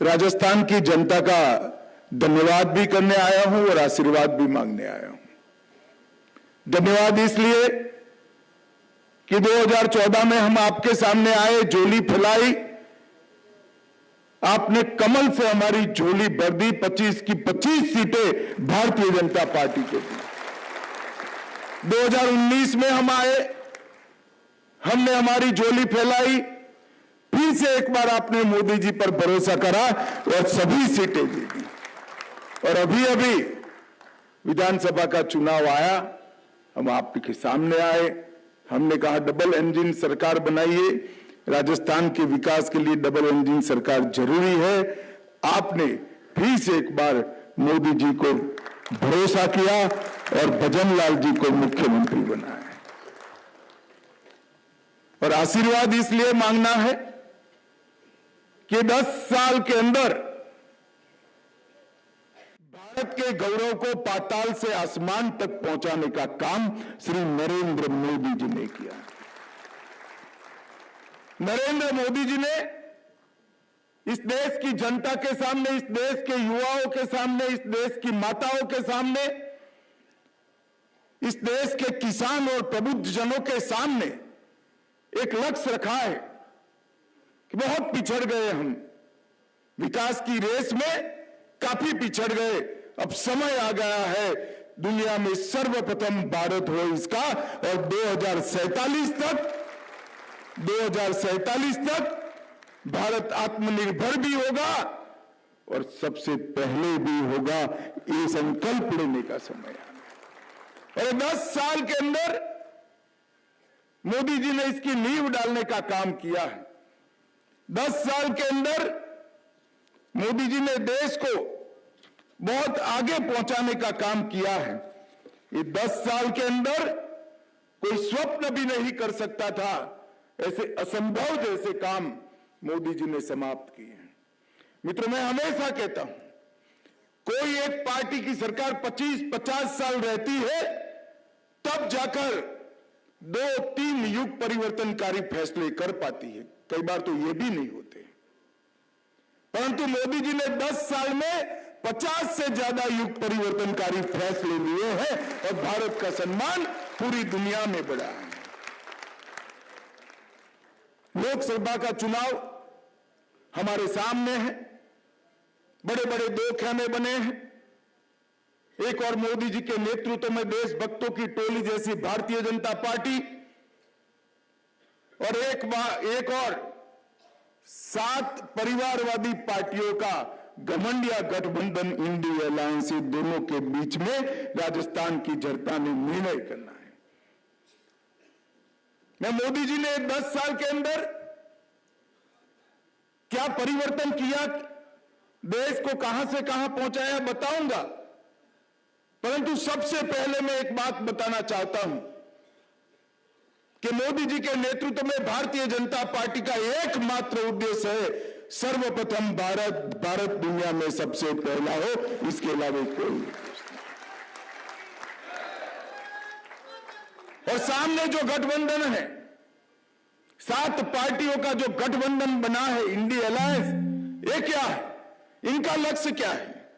राजस्थान की जनता का धन्यवाद भी करने आया हूं और आशीर्वाद भी मांगने आया हूं। धन्यवाद इसलिए कि 2014 में हम आपके सामने आए, झोली फैलाई, आपने कमल से हमारी झोली भर दी, 25 की 25 सीटें भारतीय जनता पार्टी को दी। 2019 में हम आए, हमने हमारी झोली फैलाई, फिर से एक बार आपने मोदी जी पर भरोसा करा और सभी सीटें दे दी। और अभी अभी विधानसभा का चुनाव आया, हम आपके सामने आए, हमने कहा डबल इंजन सरकार बनाइए, राजस्थान के विकास के लिए डबल इंजन सरकार जरूरी है। आपने फिर से एक बार मोदी जी को भरोसा किया और भजन लाल जी को मुख्यमंत्री बनाया। और आशीर्वाद इसलिए मांगना है कि 10 साल के अंदर भारत के गौरव को पाताल से आसमान तक पहुंचाने का काम श्री नरेंद्र मोदी जी ने किया। नरेंद्र मोदी जी ने इस देश की जनता के सामने, इस देश के युवाओं के सामने, इस देश की माताओं के सामने, इस देश के किसान और प्रबुद्ध जनों के सामने एक लक्ष्य रखा है कि बहुत पिछड़ गए हम, विकास की रेस में काफी पिछड़ गए, अब समय आ गया है दुनिया में सर्वप्रथम भारत हो इसका, और 2047 तक भारत आत्मनिर्भर भी होगा और सबसे पहले भी होगा, ये संकल्प लेने का समय है। और 10 साल के अंदर मोदी जी ने इसकी नींव डालने का काम किया है। 10 साल के अंदर मोदी जी ने देश को बहुत आगे पहुंचाने का काम किया है। ये 10 साल के अंदर कोई स्वप्न भी नहीं कर सकता था, ऐसे असंभव जैसे काम मोदी जी ने समाप्त किए हैं। मित्रों, मैं हमेशा कहता हूं, कोई एक पार्टी की सरकार 25-50 साल रहती है, तब जाकर 2-3 युग परिवर्तनकारी फैसले कर पाती है, कई बार तो ये भी नहीं होते। परंतु मोदी जी ने 10 साल में 50 से ज्यादा युग परिवर्तनकारी फैसले लिए हैं और भारत का सम्मान पूरी दुनिया में बढ़ा है। लोकसभा का चुनाव हमारे सामने है, बड़े बड़े 2 खेमे बने हैं। एक और मोदी जी के नेतृत्व में देशभक्तों की टोली जैसी भारतीय जनता पार्टी, और एक और 7 परिवारवादी पार्टियों का घमंडिया गठबंधन इंडिया अलायंस, दोनों के बीच में राजस्थान की जनता ने निर्णय करना है। मैं मोदी जी ने 10 साल के अंदर क्या परिवर्तन किया, देश को कहां से कहां पहुंचाया, बताऊंगा। परंतु सबसे पहले मैं एक बात बताना चाहता हूं कि मोदी जी के नेतृत्व में भारतीय जनता पार्टी का एकमात्र उद्देश्य है, सर्वप्रथम भारत दुनिया में सबसे पहला हो, इसके अलावा कोई उद्देश्य नहीं। और सामने जो गठबंधन है, 7 पार्टियों का जो गठबंधन बना है इंडिया अलायंस, ये क्या है, इनका लक्ष्य क्या है?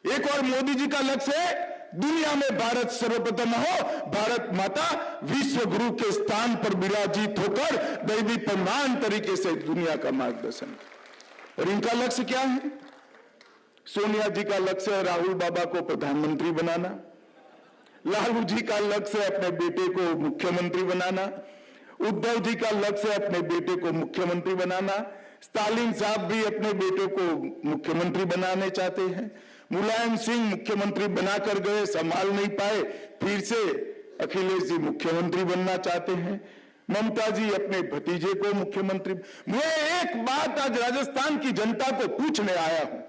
एक और मोदी जी का लक्ष्य है दुनिया में भारत सर्वप्रथम हो, भारत माता विश्व गुरु के स्थान पर विराजित होकर दैवी प्रमाण तरीके से दुनिया का मार्गदर्शन। और इनका लक्ष्य क्या है? सोनिया जी का लक्ष्य है राहुल बाबा को प्रधानमंत्री बनाना, लालू जी का लक्ष्य है अपने बेटे को मुख्यमंत्री बनाना, उद्धव जी का लक्ष्य है अपने बेटे को मुख्यमंत्री बनाना, स्टालिन साहब भी अपने बेटे को मुख्यमंत्री बनाने चाहते हैं, मुलायम सिंह मुख्यमंत्री बनाकर गए, संभाल नहीं पाए, फिर से अखिलेश जी मुख्यमंत्री बनना चाहते हैं, ममता जी अपने भतीजे को मुख्यमंत्री। मैं एक बात आज राजस्थान की जनता को पूछने आया हूं,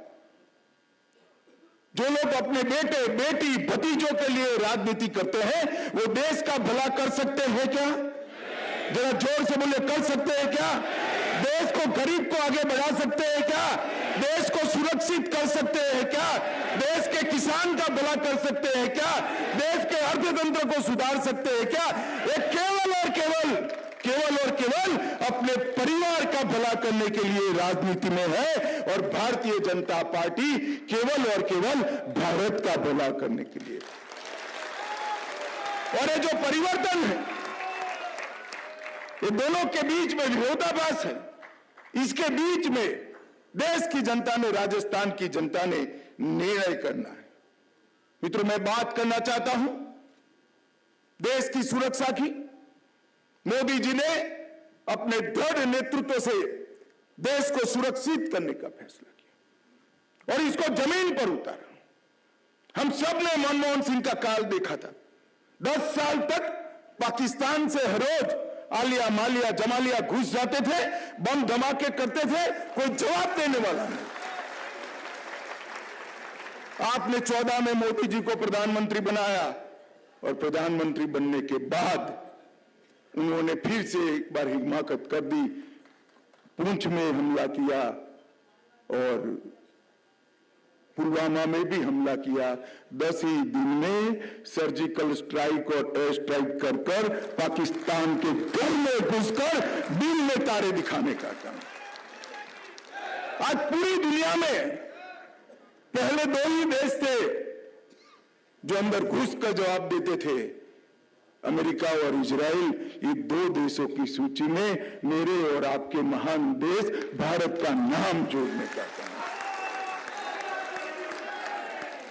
जो लोग अपने बेटे बेटी भतीजों के लिए राजनीति करते हैं, वो देश का भला कर सकते हैं क्या? जरा जोर से बोले, कर सकते हैं क्या? देश को, गरीब को आगे बढ़ा सकते हैं क्या? देश को सुरक्षित कर सकते हैं क्या? देश के किसान का भला कर सकते हैं क्या? देश के अर्थतंत्र को सुधार सकते हैं क्या? ये केवल और केवल और केवल अपने परिवार का भला करने के लिए राजनीति में है और भारतीय जनता पार्टी केवल और केवल भारत का भला करने के लिए। और ये जो परिवर्तन है, ये दोनों के बीच में विरोधाभास है। इसके बीच में देश की जनता ने, राजस्थान की जनता ने निर्णय करना है। मित्रों, मैं बात करना चाहता हूं देश की सुरक्षा की। मोदी जी ने अपने दृढ़ नेतृत्व से देश को सुरक्षित करने का फैसला किया और इसको जमीन पर उतारा। हम सब ने मनमोहन सिंह का काल देखा था। 10 साल तक पाकिस्तान से हर रोज आलिया मालिया जमालिया घुस जाते थे, बम धमाके करते थे, कोई जवाब देने वाला नहीं। आपने 14 में मोदी जी को प्रधानमंत्री बनाया और प्रधानमंत्री बनने के बाद उन्होंने फिर से एक बार हिमाकत कर दी, पुंछ में हमला किया और पुलवामा में भी हमला किया। 10 ही दिन में सर्जिकल स्ट्राइक और एयर स्ट्राइक कर कर पाकिस्तान के घर में घुसकर दिल में तारे दिखाने का काम। आज पूरी दुनिया में पहले 2 ही देश थे जो अंदर घुसकर जवाब देते थे, अमेरिका और इजराइल। ये 2 देशों की सूची में मेरे और आपके महान देश भारत का नाम जोड़ने का काम,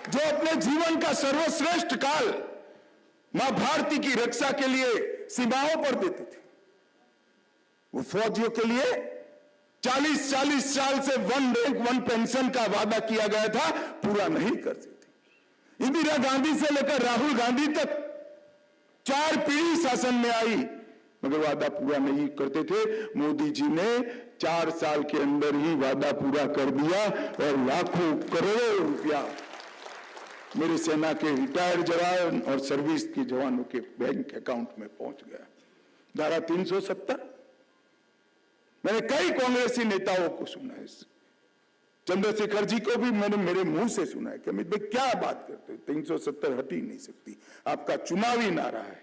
जो अपने जीवन का सर्वश्रेष्ठ काल मां भारती की रक्षा के लिए सीमाओं पर देते थे। वो फौजियों के लिए 40-40 साल से 1 रैंक 1 पेंशन का वादा किया गया था, पूरा नहीं कर सकते। इंदिरा गांधी से लेकर राहुल गांधी तक 4 पीढ़ी शासन में आई मगर वादा पूरा नहीं करते थे। मोदी जी ने 4 साल के अंदर ही वादा पूरा कर दिया और लाखों करोड़ों रुपया मेरे सेना के रिटायर्ड जवान और सर्विस के जवानों के बैंक अकाउंट में पहुंच गया। धारा 370 मैंने कई कांग्रेसी नेताओं को सुना है, चंद्रशेखर जी को भी मैंने मेरे मुंह से सुना है कि अमित भाई क्या बात करते हो, 370 हट ही नहीं सकती, आपका चुनावी नारा है।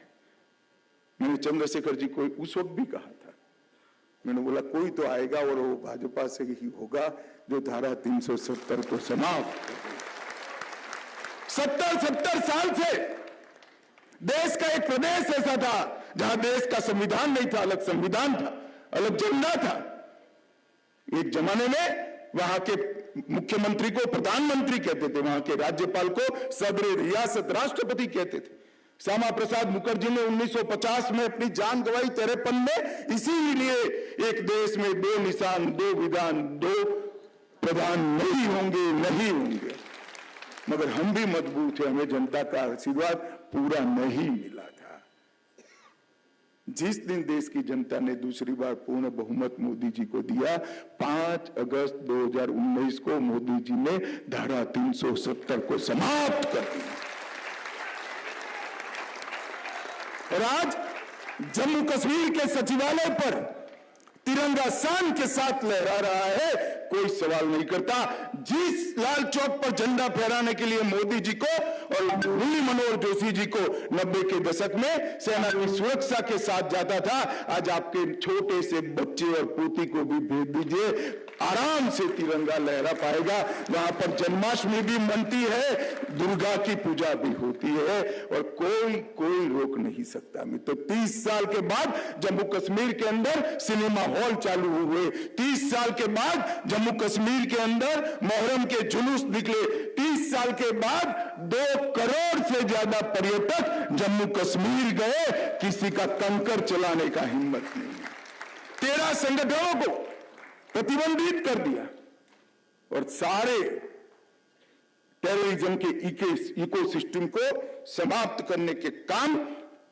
मैंने चंद्रशेखर जी को उस वक्त भी कहा था, मैंने बोला कोई तो आएगा और वो भाजपा से ही होगा जो धारा 370 को समाप्त कर देगा। 70 साल से देश का एक प्रदेश ऐसा था जहां देश का संविधान नहीं था, अलग संविधान था, अलग झंडा था। एक जमाने में वहां के मुख्यमंत्री को प्रधानमंत्री कहते थे, वहां के राज्यपाल को सदर रियासत राष्ट्रपति कहते थे। श्यामा प्रसाद मुखर्जी ने 1950 में अपनी जान गंवाई 53 में, इसीलिए एक देश में 2 निशान, 2 विधान, 2 प्रधान नहीं होंगे। मगर हम भी मजबूर थे, हमें जनता का आशीर्वाद पूरा नहीं मिला था। जिस दिन देश की जनता ने दूसरी बार पूर्ण बहुमत मोदी जी को दिया, 5 अगस्त 2019 को मोदी जी ने धारा 370 को समाप्त कर दिया। और आज जम्मू कश्मीर के सचिवालय पर तिरंगा शान के साथ लहरा रहा है, कोई सवाल नहीं करता। जिस लाल चौक पर झंडा फहराने के लिए मोदी जी को और मुरली मनोहर जोशी जी को 90 के दशक में सेना की सुरक्षा के साथ जाता था, आज आपके छोटे से बच्चे और पोती को भी भेज दीजिए, आराम से तिरंगा लहरा पाएगा। वहां पर जन्माष्टमी भी मनती है, दुर्गा की पूजा भी होती है और कोई रोक नहीं सकता। तो 30 साल के बाद जम्मू कश्मीर के अंदर सिनेमा हॉल चालू हुए, 30 साल के बाद जम्मू कश्मीर के अंदर मोहर्रम के जुलूस निकले, 30 साल के बाद 2 करोड़ से ज्यादा पर्यटक जम्मू कश्मीर गए, किसी का कंकर चलाने का हिम्मत नहीं। 13 संगठनों को प्रतिबंधित कर दिया और सारे टेररिज्म के इकोसिस्टम को समाप्त करने के काम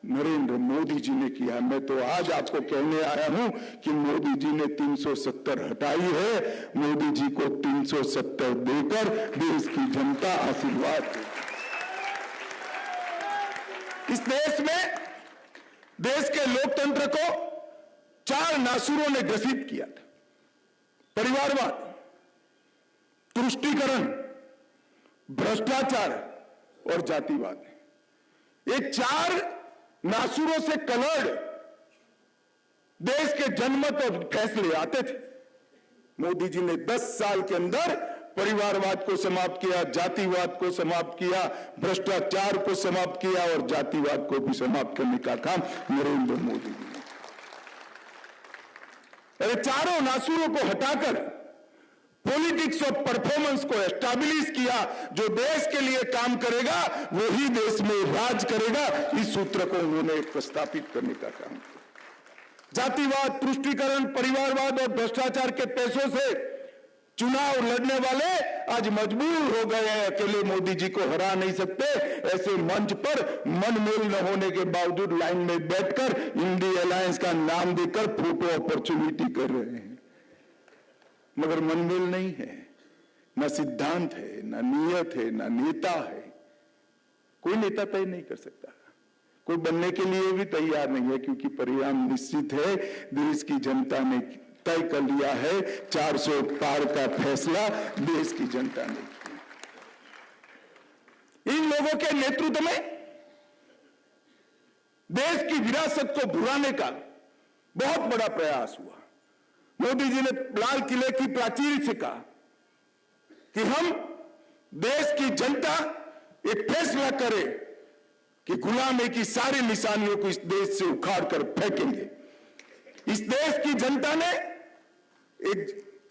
नरेंद्र मोदी जी ने किया। मैं तो आज आपको कहने आया हूं कि मोदी जी ने 370 हटाई है, मोदी जी को 370 देकर देश की जनता आशीर्वाद दे। इस देश में देश के लोकतंत्र को 4 नासुरों ने ग्रसित किया था, परिवारवाद, तुष्टीकरण, भ्रष्टाचार और जातिवाद। ये 4 नासुरों से कलर्ड देश के जनमत और फैसले आते थे। मोदी जी ने 10 साल के अंदर परिवारवाद को समाप्त किया, जातिवाद को समाप्त किया, भ्रष्टाचार को समाप्त किया और जातिवाद को भी समाप्त करने का काम नरेंद्र मोदी जी ने। अरे चारों नासूरों को हटाकर पॉलिटिक्स ऑफ परफॉर्मेंस को एस्टैब्लिश किया। जो देश के लिए काम करेगा वही देश में राज करेगा, इस सूत्र को उन्होंने प्रस्तापित करने का काम किया। जातिवाद, तुष्टीकरण, परिवारवाद और भ्रष्टाचार के पैसों से चुनाव लड़ने वाले आज मजबूर हो गए हैं, अकेले मोदी जी को हरा नहीं सकते। ऐसे मंच पर मनमेल न होने के बावजूद लाइन में बैठकर इंडी अलायंस का नाम देकर फोटो अपॉर्चुनिटी कर रहे हैं, मगर मनमेल नहीं है, न सिद्धांत है, न नियत है, न नेता है। कोई नेता तय नहीं कर सकता, कोई बनने के लिए भी तैयार नहीं है, क्योंकि परिणाम निश्चित है। देश की जनता ने तय कर लिया है, 400 पार का फैसला देश की जनता ने किया। इन लोगों के नेतृत्व में देश की विरासत को भुलाने का बहुत बड़ा प्रयास हुआ। मोदी जी ने लाल किले की प्राचीर से कहा कि हम देश की जनता एक फैसला करे कि गुलामी की सारी निशानियों को इस देश से उखाड़ कर फेंकेंगे। इस देश की जनता ने एक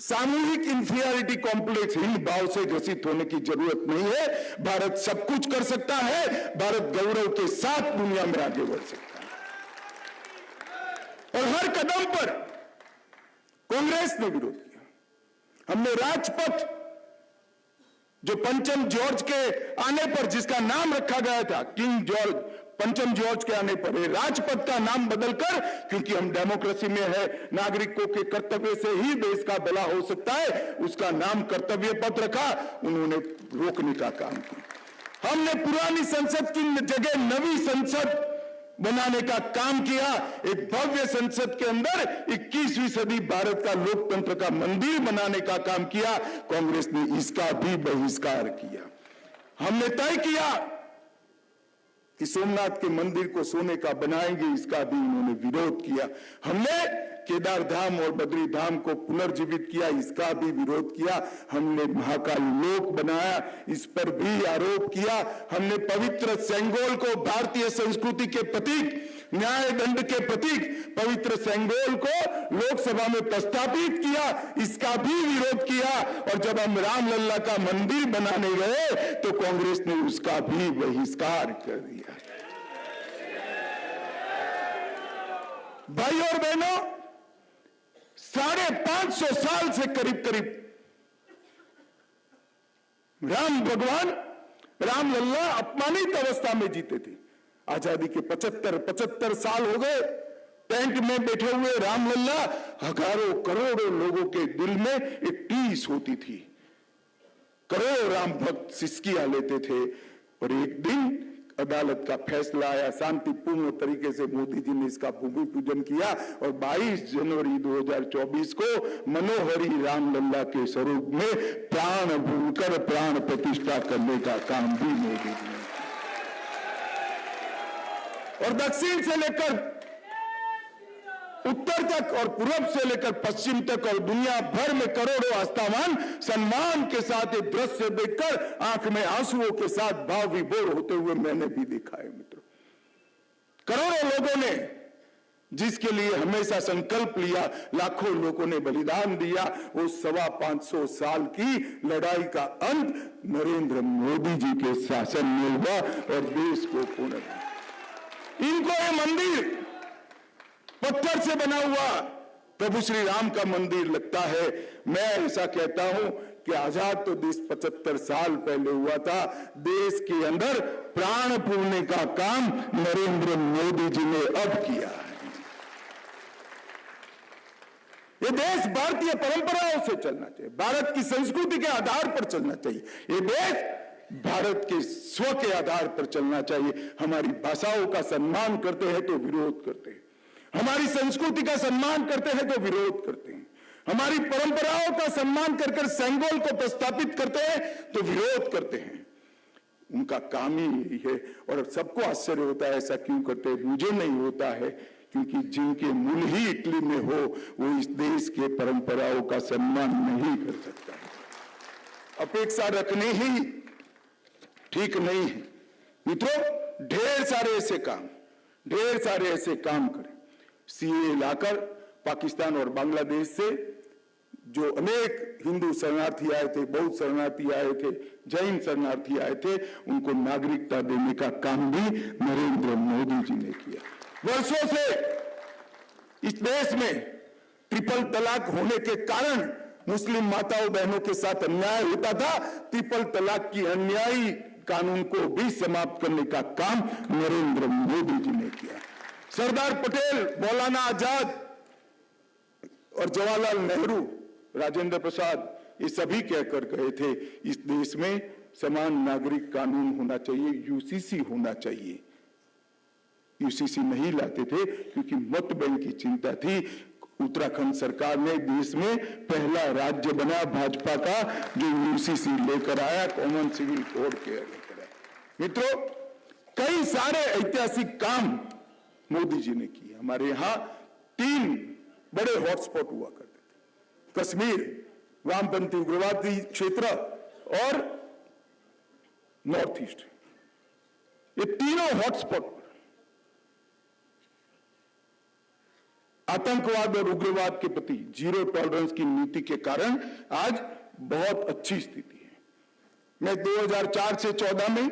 सामूहिक इंफीरियरिटी कॉम्प्लेक्स, हीन भाव से ग्रसित होने की जरूरत नहीं है। भारत सब कुछ कर सकता है, भारत गौरव के साथ दुनिया में आगे बढ़ सकता है। और हर कदम पर कांग्रेस ने विरोध किया। हमने राजपथ, जो पंचम जॉर्ज के आने पर जिसका नाम रखा गया था, किंग जॉर्ज, पंचम जॉर्ज के आने पर राजपथ का नाम बदलकर, क्योंकि हम डेमोक्रेसी में है, नागरिकों के कर्तव्य से ही देश का भला हो सकता है, उसका नाम कर्तव्य पथ रखा। उन्होंने रोकने का काम किया। हमने पुरानी संसद की जगह नवी संसद बनाने का काम किया। एक भव्य संसद के अंदर 21वीं सदी भारत का लोकतंत्र का मंदिर बनाने का काम किया। कांग्रेस ने इसका भी बहिष्कार किया। हमने तय किया कि सोमनाथ के मंदिर को सोने का बनाएंगे, इसका भी उन्होंने विरोध किया। हमने केदार धाम और बद्री धाम को पुनर्जीवित किया, इसका भी विरोध किया। हमने महाकाल लोक बनाया, इस पर भी आरोप किया। हमने पवित्र सेंगोल को भारतीय संस्कृति के प्रतीक, न्याय दंड के प्रतीक पवित्र सेंगोल को लोकसभा में प्रस्तापित किया, इसका भी विरोध किया। और जब हम रामलल्ला का मंदिर बनाने गए तो कांग्रेस ने उसका भी बहिष्कार कर दिया। भाई और बहनों, 550 साल से करीब करीब राम भगवान, रामलल्ला अपमानित अवस्था में जीते थे। आजादी के 75 साल हो गए। टेंट में बैठे हुए रामलल्ला हजारों करोड़ों लोगों के दिल में एक टीस होती थी। करोड़ों राम भक्त सिसकियां लेते थे। और एक दिन अदालत का फैसला आया, शांतिपूर्ण तरीके से मोदी जी ने इसका भूमि पूजन किया और 22 जनवरी 2024 को मनोहरी रामलल्ला के स्वरूप में प्राण भूलकर प्राण प्रतिष्ठा करने का काम भी मोदी जी ने। और दक्षिण से लेकर उत्तर तक और पूर्व से लेकर पश्चिम तक और दुनिया भर में करोड़ों आस्थावान सम्मान के साथ ये दृश्य देखकर आंख में आंसुओं के साथ भाव विभोर होते हुए मैंने भी देखा है। मित्रों, करोड़ों लोगों ने जिसके लिए हमेशा संकल्प लिया, लाखों लोगों ने बलिदान दिया, वो 525 साल की लड़ाई का अंत नरेंद्र मोदी जी के शासन में हुआ और देश को पुनः। इनको ये मंदिर पत्थर से बना हुआ प्रभु श्री राम का मंदिर लगता है। मैं ऐसा कहता हूं कि आजाद तो देश 75 साल पहले हुआ था। देश के अंदर प्राण पूरने का काम नरेंद्र मोदी जी ने अब किया है। ये देश भारतीय परंपराओं से चलना चाहिए, भारत की संस्कृति के आधार पर चलना चाहिए। ये देश भारत के स्व के आधार पर चलना चाहिए। हमारी भाषाओं का सम्मान करते हैं तो विरोध करते हैं, हमारी संस्कृति का सम्मान करते हैं तो विरोध करते हैं, हमारी परंपराओं का सम्मान कर सेंगोल को प्रस्तापित करते हैं तो विरोध करते हैं। उनका काम ही यही है। और सबको आश्चर्य होता है ऐसा क्यों करते हैं। मुझे नहीं होता है क्योंकि जिनके मूल ही इटली में हो वो इस देश के परंपराओं का सम्मान नहीं कर सकता। अपेक्षा रखने ही ठीक नहीं है मित्रों। ढेर सारे ऐसे काम करें। सीए लाकर पाकिस्तान और बांग्लादेश से जो अनेक हिंदू शरणार्थी आए थे, बौद्ध शरणार्थी आए थे, जैन शरणार्थी आए थे, उनको नागरिकता देने का काम भी नरेंद्र मोदी जी ने किया। वर्षों से इस देश में ट्रिपल तलाक होने के कारण मुस्लिम माताओं बहनों के साथ अन्याय होता था। ट्रिपल तलाक की अन्यायी कानून को भी समाप्त करने का काम नरेंद्र मोदी जी ने किया। सरदार पटेल, मौलाना आजाद और जवाहरलाल नेहरू, राजेंद्र प्रसाद, ये सभी कहकर गए थे इस देश में समान नागरिक कानून होना चाहिए, यूसीसी होना चाहिए। यूसीसी नहीं लाते थे क्योंकि मत बैंक की चिंता थी। उत्तराखंड सरकार ने देश में पहला राज्य बना भाजपा का जो यूसीसी लेकर आया, कॉमन सिविल कोड के लेकर आया। मित्रों, कई सारे ऐतिहासिक काम मोदी जी ने किए। हमारे यहां 3 बड़े हॉटस्पॉट हुआ करते थे, कश्मीर, वामपंथी उग्रवादी क्षेत्र और नॉर्थ ईस्ट। ये तीनों हॉटस्पॉट आतंकवाद और उग्रवाद के प्रति जीरो टॉलरेंस की नीति के कारण आज बहुत अच्छी स्थिति है। मैं 2004 से 14 में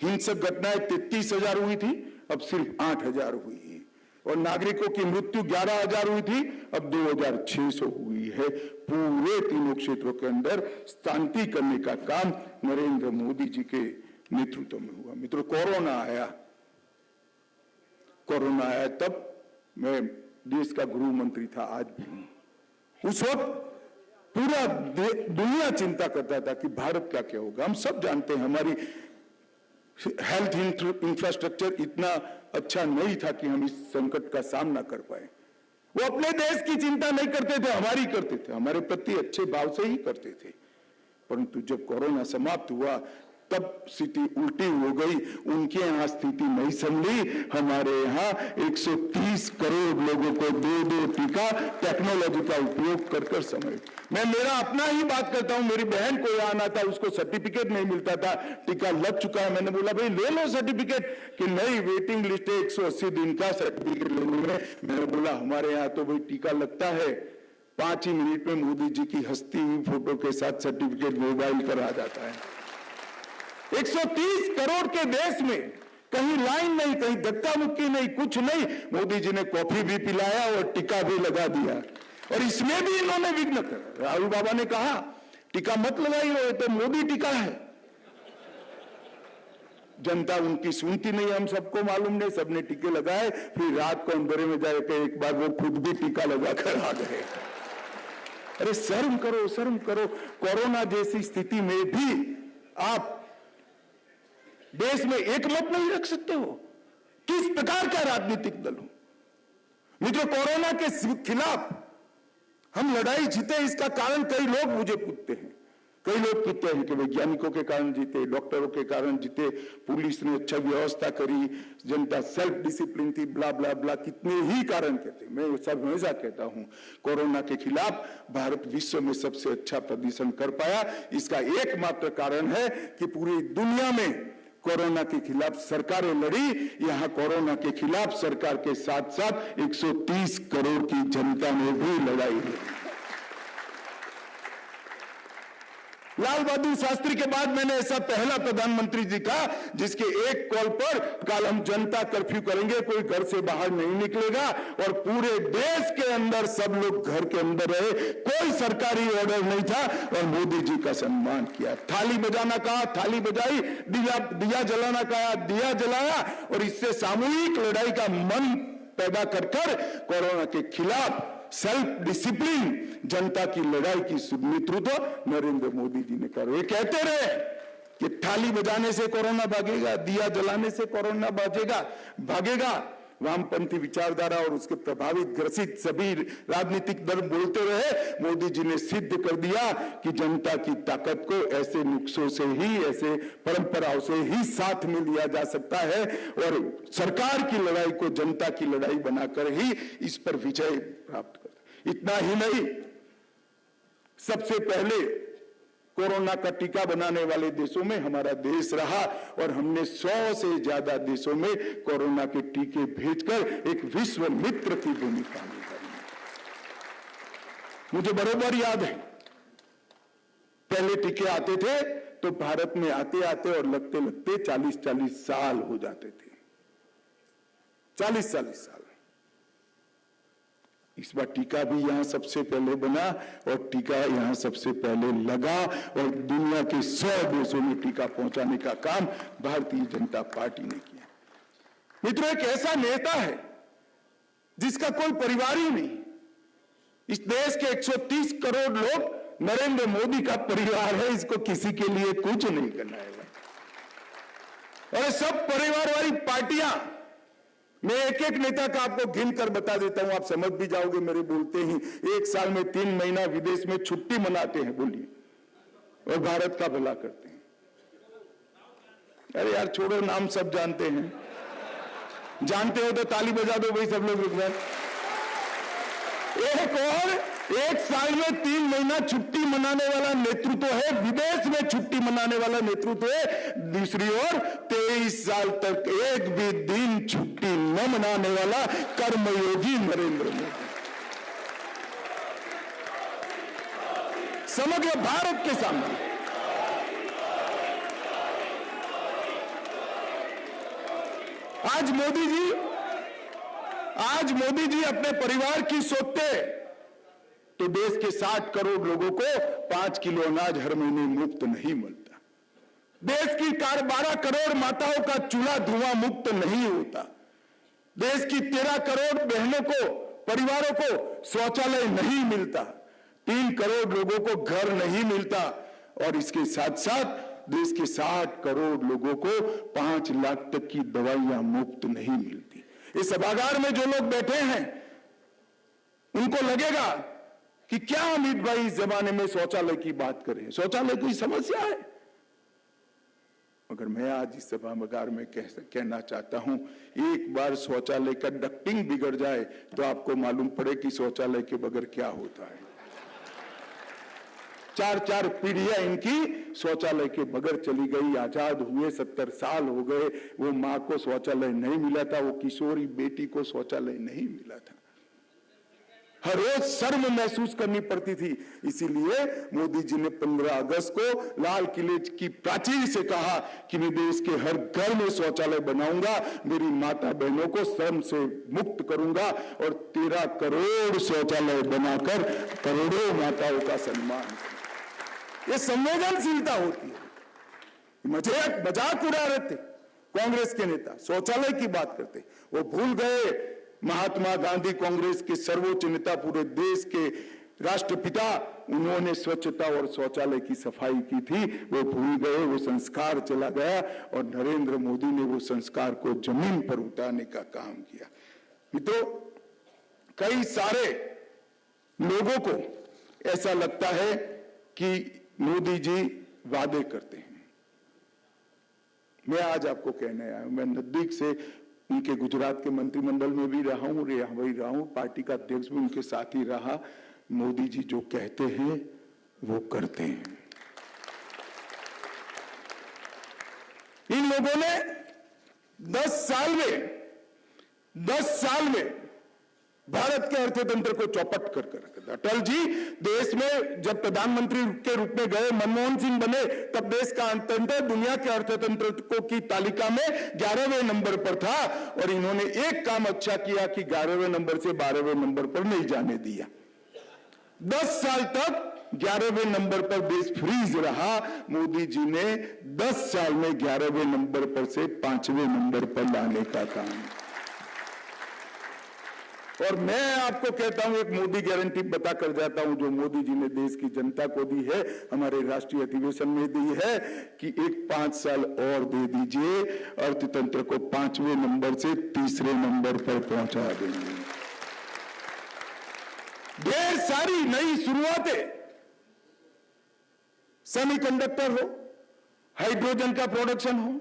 हिंसक घटनाएं 33,000 हुई थी, अब सिर्फ 8,000 हुई है, और नागरिकों की मृत्यु 11,000 हुई थी, अब 2,600 हुई है। पूरे तीनों क्षेत्रों के अंदर शांति करने का काम नरेंद्र मोदी जी के नेतृत्व में हुआ। मित्रों, कोरोना आया तब मैं देश का गृह मंत्री था, आज भी हूं। उस वक्त पूरा दुनिया चिंता करता था कि भारत का क्या होगा। हम सब जानते हैं हमारी हेल्थ इंफ्रास्ट्रक्चर इतना अच्छा नहीं था कि हम इस संकट का सामना कर पाए। वो अपने देश की चिंता नहीं करते थे, हमारी करते थे, हमारे प्रति अच्छे भाव से ही करते थे। परंतु जब कोरोना समाप्त हुआ तब स्थिति उल्टी हो गई। उनके यहां स्थिति नहीं संभली, हमारे यहां 130 करोड़ लोगों को 2 टीका टेक्नोलॉजी का उपयोग कर समय। मैं मेरा अपना ही बात करता हूं। मेरी बहन को यहां आना था, उसको सर्टिफिकेट नहीं मिलता था, टीका लग चुका है। मैंने बोला भाई ले लो सर्टिफिकेट, कि नहीं वेटिंग लिस्ट है 180 दिन का सर्टिफिकेट लेने में। मैंने बोला हमारे यहां तो भाई टीका लगता है 5 ही मिनट में मोदी जी की हंसती हुई फोटो के साथ सर्टिफिकेट मोबाइल पर आ जाता है। 130 करोड़ के देश में कहीं लाइन नहीं, कहीं धक्का मुक्की नहीं, कुछ नहीं। मोदी जी ने कॉफी भी पिलाया और टीका भी लगा दिया, और इसमें भी इन्होंने विघ्न करा। राहुल बाबा ने कहा टीका मत लगाइए, तो मोदी टीका है। जनता उनकी सुनती नहीं, हम सबको मालूम नहीं, सबने टीके लगाए। फिर रात को अंधेरे में जाकर एक बार वो खुद भी टीका लगाकर आ गए। अरे शर्म करो, शर्म करो। कोरोना जैसी स्थिति में भी आप देश में एक मत नहीं रख सकते हो। किस प्रकार का राजनीतिक दल हो? मित्रों, कोरोना के खिलाफ हम लड़ाई जीते, इसका कारण कई लोग मुझे पूछते हैं। कई लोग कहते हैं कि वैज्ञानिकों के कारण जीते, डॉक्टरों के कारण जीते, पुलिस ने अच्छा व्यवस्था करी, जनता सेल्फ डिसिप्लिन थी, ब्ला ब्ला ब्ला, कितने ही कारण कहते। मैं सब हमेशा कहता हूं कोरोना के खिलाफ भारत विश्व में सबसे अच्छा प्रदर्शन कर पाया। इसका एकमात्र कारण है कि पूरी दुनिया में कोरोना के खिलाफ सरकारें लड़ी, यहां कोरोना के खिलाफ सरकार के साथ साथ 130 करोड़ की जनता ने भी लड़ाई लड़ी। लाल बहादुर शास्त्री के बाद मैंने ऐसा पहला प्रधानमंत्री देखा जिसके एक कॉल पर कल हम जनता कर्फ्यू करेंगे, कोई घर से बाहर नहीं निकलेगा, और पूरे देश के अंदर सब लोग घर के अंदर रहे, कोई सरकारी ऑर्डर नहीं था, और मोदी जी का सम्मान किया। थाली बजाना कहा, थाली बजाई, दिया जलाना कहा, दिया जलाया, और इससे सामूहिक लड़ाई का मन पैदा कर कोरोना के खिलाफ सेल्फ डिसिप्लिन जनता की लड़ाई की नेतृत्व नरेंद्र मोदी जी ने करा। ये कहते रहे कि थाली बजाने से कोरोना भागेगा, दिया जलाने से कोरोना भागेगा, वामपंथी विचारधारा और उसके प्रभावित ग्रसित सभी राजनीतिक दल बोलते रहे, मोदी जी ने सिद्ध कर दिया कि जनता की ताकत को ऐसे नुस्खों से ही, ऐसे परंपराओं से ही साथ में लिया जा सकता है और सरकार की लड़ाई को जनता की लड़ाई बनाकर ही इस पर विजय प्राप्त कर। इतना ही नहीं, सबसे पहले कोरोना का टीका बनाने वाले देशों में हमारा देश रहा और हमने 100 से ज्यादा देशों में कोरोना के टीके भेजकर एक विश्व मित्र की भूमिका निभाई। मुझे बरोबर याद है, पहले टीके आते थे तो भारत में आते आते और लगते लगते 40-40 साल हो जाते थे, 40-40 साल। इस बार टीका भी यहां सबसे पहले बना और टीका यहां सबसे पहले लगा और दुनिया के 100 देशों में टीका पहुंचाने का काम भारतीय जनता पार्टी ने किया। मित्रों, एक ऐसा नेता है जिसका कोई परिवार ही नहीं। इस देश के 130 करोड़ लोग नरेंद्र मोदी का परिवार है, इसको किसी के लिए कुछ नहीं करना है। और सब परिवार वाली पार्टियां, मैं एक एक नेता का आपको गिनकर बता देता हूं, आप समझ भी जाओगे मेरे बोलते ही। एक साल में 3 महीना विदेश में छुट्टी मनाते हैं, बोलिए, और भारत का भला करते हैं। अरे यार छोड़ो, नाम सब जानते हैं, जानते हो तो ताली बजा दो भाई सब लोग रुक जाए। एक और 1 साल में 3 महीना छुट्टी मनाने वाला नेतृत्व है, विदेश में छुट्टी मनाने वाला नेतृत्व है। दूसरी ओर 23 साल तक एक भी दिन छुट्टी न मनाने वाला कर्मयोगी नरेंद्र मोदी। समग्र भारत के सामने आज मोदी जी अपने परिवार की सोचते तो देश के 60 करोड़ लोगों को 5 किलो अनाज हर महीने मुफ्त नहीं मिलता। देश की 12 करोड़ माताओं का चूल्हा धुआं मुक्त नहीं होता। देश की 13 करोड़ बहनों को, परिवारों को शौचालय नहीं मिलता। 3 करोड़ लोगों को घर नहीं मिलता और इसके साथ साथ देश के 60 करोड़ लोगों को 5 लाख तक की दवाइयां मुफ्त नहीं मिलती। इस सभागार में जो लोग बैठे हैं उनको लगेगा कि क्या अमित भाई इस जमाने में शौचालय की बात करें, शौचालय कोई समस्या है। मगर मैं आज इस सभागार में कहना चाहता हूं, एक बार शौचालय का डक्टिंग बिगड़ जाए तो आपको मालूम पड़े कि शौचालय के बगैर क्या होता है। 4-4 पीढ़ियां इनकी शौचालय के बगैर चली गई। आजाद हुए 70 साल हो गए, वो मां को शौचालय नहीं मिला था, वो किशोरी बेटी को शौचालय नहीं मिला था। हर रोज शर्म महसूस करनी पड़ती थी। इसीलिए मोदी जी ने 15 अगस्त को लाल किले की प्राचीर से कहा कि मैं देश के हर घर में शौचालय बनाऊंगा, मेरी माता बहनों को श्रम से मुक्त करूंगा और 13 करोड़ शौचालय बनाकर करोड़ों माताओं का सम्मान। ये संवेदनशीलता होती है। मजाक उड़ा रहे थे कांग्रेस के नेता, शौचालय की बात करते, वो भूल गए महात्मा गांधी कांग्रेस के सर्वोच्च नेता, पूरे देश के राष्ट्रपिता, उन्होंने स्वच्छता और शौचालय की सफाई की थी। वो भूल गए, वो संस्कार चला गया और नरेंद्र मोदी ने वो संस्कार को जमीन पर उतारने का काम किया। मित्रों, कई सारे लोगों को ऐसा लगता है कि मोदी जी वादे करते हैं। मैं आज आपको कहने आया हूं, मैं नजदीक से उनके गुजरात के मंत्रिमंडल में भी रहा हूं, वही रहा हूं, पार्टी का अध्यक्ष भी उनके साथ ही रहा। मोदी जी जो कहते हैं वो करते हैं। इन लोगों ने 10 साल में भारत के अर्थतंत्र को चौपट कर रखा था। अटल जी देश में जब प्रधानमंत्री के रूप में गए, मनमोहन सिंह बने, तब देश का अर्थतंत्र दुनिया के अर्थतंत्र की तालिका में 11वें नंबर पर था और इन्होंने एक काम अच्छा किया कि 11वें नंबर से 12वें नंबर पर नहीं जाने दिया। 10 साल तक 11वें नंबर पर देश फ्रीज रहा। मोदी जी ने 10 साल में 11वें नंबर पर से 5वें नंबर पर लाने का काम। और मैं आपको कहता हूं, एक मोदी गारंटी बता कर जाता हूं जो मोदी जी ने देश की जनता को दी है, हमारे राष्ट्रीय अधिवेशन में दी है कि एक 5 साल और दे दीजिए, अर्थतंत्र को 5वें नंबर से 3रे नंबर पर पहुंचा देंगे। ढेर सारी नई शुरुआतें, सेमीकंडक्टर हो, हाइड्रोजन का प्रोडक्शन हो,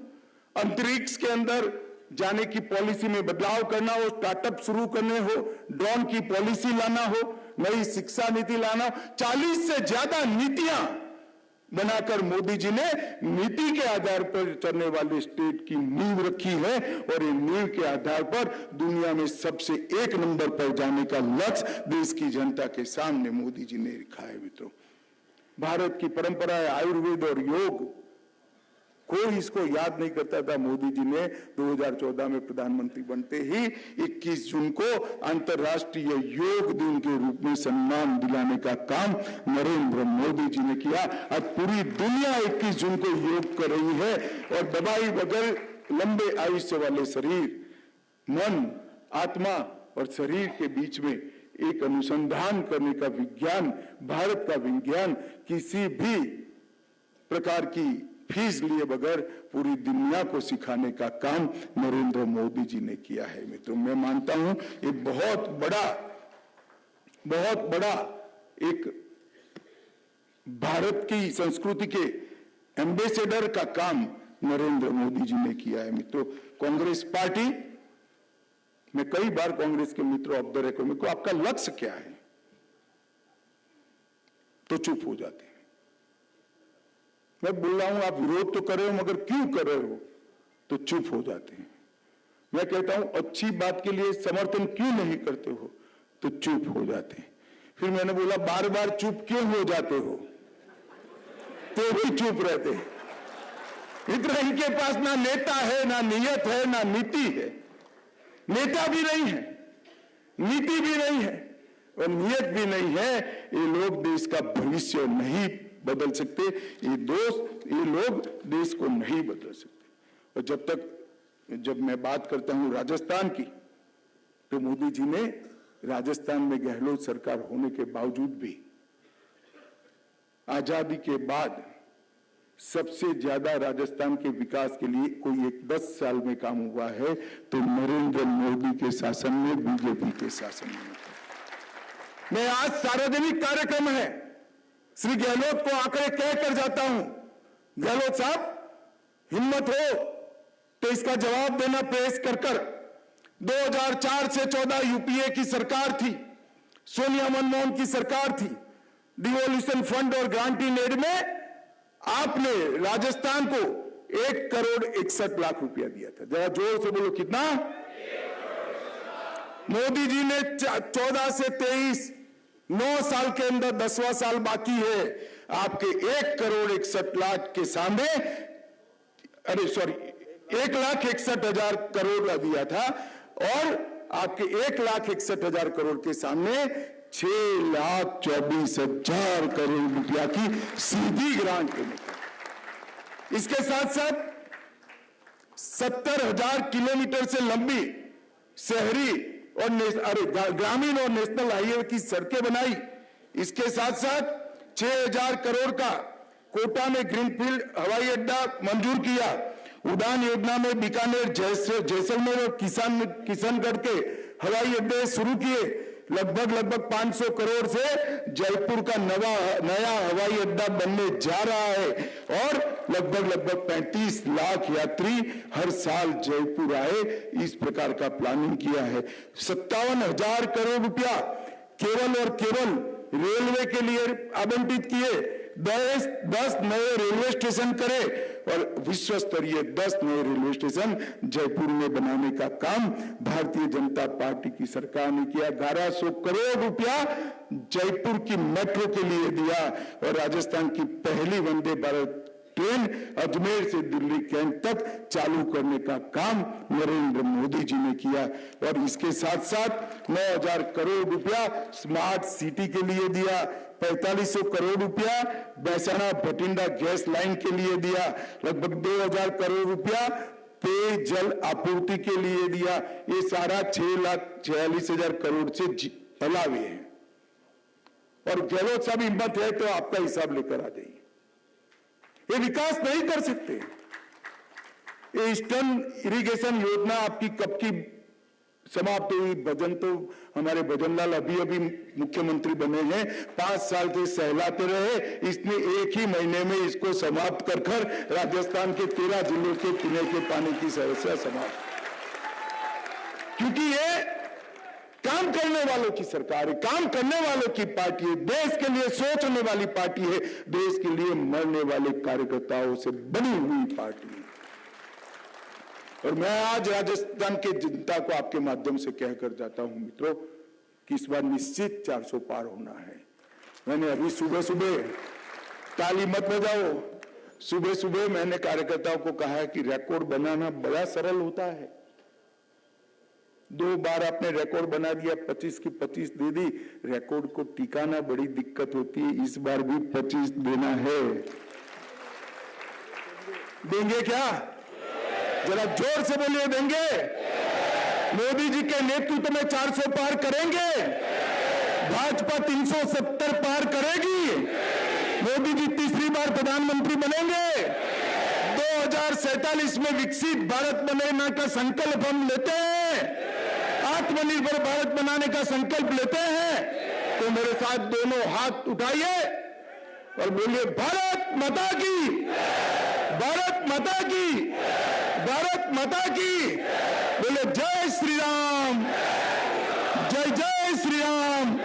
अंतरिक्ष के अंदर जाने की पॉलिसी में बदलाव करना हो, स्टार्टअप शुरू करने हो, ड्रोन की पॉलिसी लाना हो, नई शिक्षा नीति लाना हो, 40 से ज्यादा नीतियां बनाकर मोदी जी ने नीति के आधार पर चलने वाले स्टेट की नींव रखी है और इन नींव के आधार पर दुनिया में सबसे 1 नंबर पर जाने का लक्ष्य देश की जनता के सामने मोदी जी ने रखा है। मित्रों, भारत की परंपरा है आयुर्वेद और योग, कोई इसको याद नहीं करता था। मोदी जी ने 2014 में प्रधानमंत्री बनते ही 21 जून को अंतर्राष्ट्रीय योग दिन के रूप में सम्मान दिलाने का काम नरेंद्र मोदी जी ने किया। आज पूरी दुनिया 21 जून को योग कर रही है और दवाई बगैर लंबे आयुष्य वाले शरीर, मन, आत्मा और शरीर के बीच में एक अनुसंधान करने का विज्ञान, भारत का विज्ञान, किसी भी प्रकार की फीस लिए बगैर पूरी दुनिया को सिखाने का काम नरेंद्र मोदी जी ने किया है। मित्रों, मैं मानता हूं ये बहुत बड़ा एक भारत की संस्कृति के एम्बेसडर का काम नरेंद्र मोदी जी ने किया है। मित्रों, कांग्रेस पार्टी, मैं कई बार कांग्रेस के मित्रों ऑफ द रिकॉर्ड को आपका लक्ष्य क्या है तो चुप हो जाते हैं। मैं बोल रहा हूं आप विरोध तो कर रहे हो मगर क्यों कर रहे हो तो चुप हो जाते हैं। मैं कहता हूं अच्छी बात के लिए समर्थन क्यों नहीं करते हो तो चुप हो जाते हैं। फिर मैंने बोला बार बार चुप क्यों हो जाते हो तो भी चुप रहते हैं। मित्र, इनके पास ना नेता है, ना नियत है, ना नीति है। नेता भी नहीं है, नीति भी नहीं है और नियत भी नहीं है। ये लोग देश का भविष्य नहीं बदल सकते, ये लोग देश को नहीं बदल सकते। और जब मैं बात करता हूं राजस्थान की, तो मोदी जी ने राजस्थान में गहलोत सरकार होने के बावजूद भी आजादी के बाद सबसे ज्यादा राजस्थान के विकास के लिए कोई एक 10 साल में काम हुआ है तो नरेंद्र मोदी के शासन में, बीजेपी के शासन में। मैं आज सार्वजनिक कार्यक्रम है श्री गहलोत को आकर कहकर जाता हूं, गहलोत साहब हिम्मत हो तो इसका जवाब देना पेश कर 2004 से 14 यूपीए की सरकार थी, सोनिया मनमोहन की सरकार थी। डिवोल्यूशन फंड और ग्रांटी एड में आपने राजस्थान को 1,61,00,000 रुपया दिया था। जरा जोर से बोलो कितना। मोदी जी ने 14 से 23 9 साल के अंदर 10वां साल बाकी है, आपके 1,61,00,000 के सामने, 1,61,000 करोड़ दिया था और आपके 1,61,000 करोड़ के सामने 6,24,000 करोड़ रुपया की सीधी ग्रांट देने का। इसके साथ साथ 70,000 किलोमीटर से लंबी शहरी और ग्रामीण और नेशनल हाईवे की सड़कें बनाई। इसके साथ साथ 6,000 करोड़ का कोटा में ग्रीनफील्ड हवाई अड्डा मंजूर किया। उड़ान योजना में बीकानेर, जैसलमेर और किशनगढ़ के हवाई अड्डे शुरू किए। लगभग 500 करोड़ से जयपुर का नया हवाई अड्डा बनने जा रहा है और लगभग 35 लाख यात्री हर साल जयपुर आए, इस प्रकार का प्लानिंग किया है। 57,000 करोड़ रुपया केवल और केवल रेलवे के लिए आवंटित किए। 10 नए रेलवे स्टेशन करे और विश्व स्तरीय 10 नए रेलवे स्टेशन जयपुर में बनाने का काम भारतीय जनता पार्टी की सरकार ने किया। 1100 करोड़ रुपया जयपुर की मेट्रो के लिए दिया और राजस्थान की पहली वंदे भारत ट्रेन अजमेर से दिल्ली कैंट तक चालू करने का काम नरेंद्र मोदी जी ने किया। और इसके साथ साथ 9,000 करोड़ रुपया स्मार्ट सिटी के लिए दिया। 4,500 करोड़ रुपया बैसाना भटिंडा गैस लाइन के लिए दिया। लगभग 2,000 करोड़ रुपया पेयजल आपूर्ति के लिए दिया, ये सारा 6,46,000 करोड़ से फैला हुए है। और गहलोत साहब हिम्मत है तो आपका हिसाब लेकर आ जाइए। ये विकास नहीं कर सकते। ये ईस्टर्न इरिगेशन योजना आपकी कब की समाप्त हुई? भजन तो हमारे भजनलाल अभी अभी मुख्यमंत्री बने हैं, 5 साल से सहलाते रहे, इसने एक ही महीने में इसको समाप्त कर राजस्थान के 13 जिलों के पीने के पानी की समस्या समाप्त। क्योंकि ये काम करने वालों की सरकार है, काम करने वालों की पार्टी है, देश के लिए सोचने वाली पार्टी है, देश के लिए मरने वाले कार्यकर्ताओं से बनी हुई पार्टी है। और मैं आज राजस्थान के जनता को आपके माध्यम से कहकर जाता हूं मित्रों कि इस बार निश्चित 400 पार होना है। मैंने अभी सुबह सुबह, ताली मत बजाओ, सुबह सुबह मैंने कार्यकर्ताओं को कहा है कि रिकॉर्ड बनाना बड़ा सरल होता है। 2 बार आपने रिकॉर्ड बना दिया, 25 की 25 दे दी, रिकॉर्ड को टिकाना बड़ी दिक्कत होती है। इस बार भी 25 देना है। देंगे क्या? जरा जोर से बोलिए, देंगे? मोदी जी के नेतृत्व में 400 पार करेंगे। भाजपा 370 पार करेगी। मोदी जी तीसरी बार प्रधानमंत्री बनेंगे। 2047 में विकसित भारत बनाने का संकल्प हम लेते हैं, आत्मनिर्भर भारत बनाने का संकल्प लेते हैं। तो मेरे साथ दोनों हाथ उठाइए और बोलिए, भारत माता की, भारत माता की, भारत माता की। बोले जय श्री राम, जय जय श्री राम।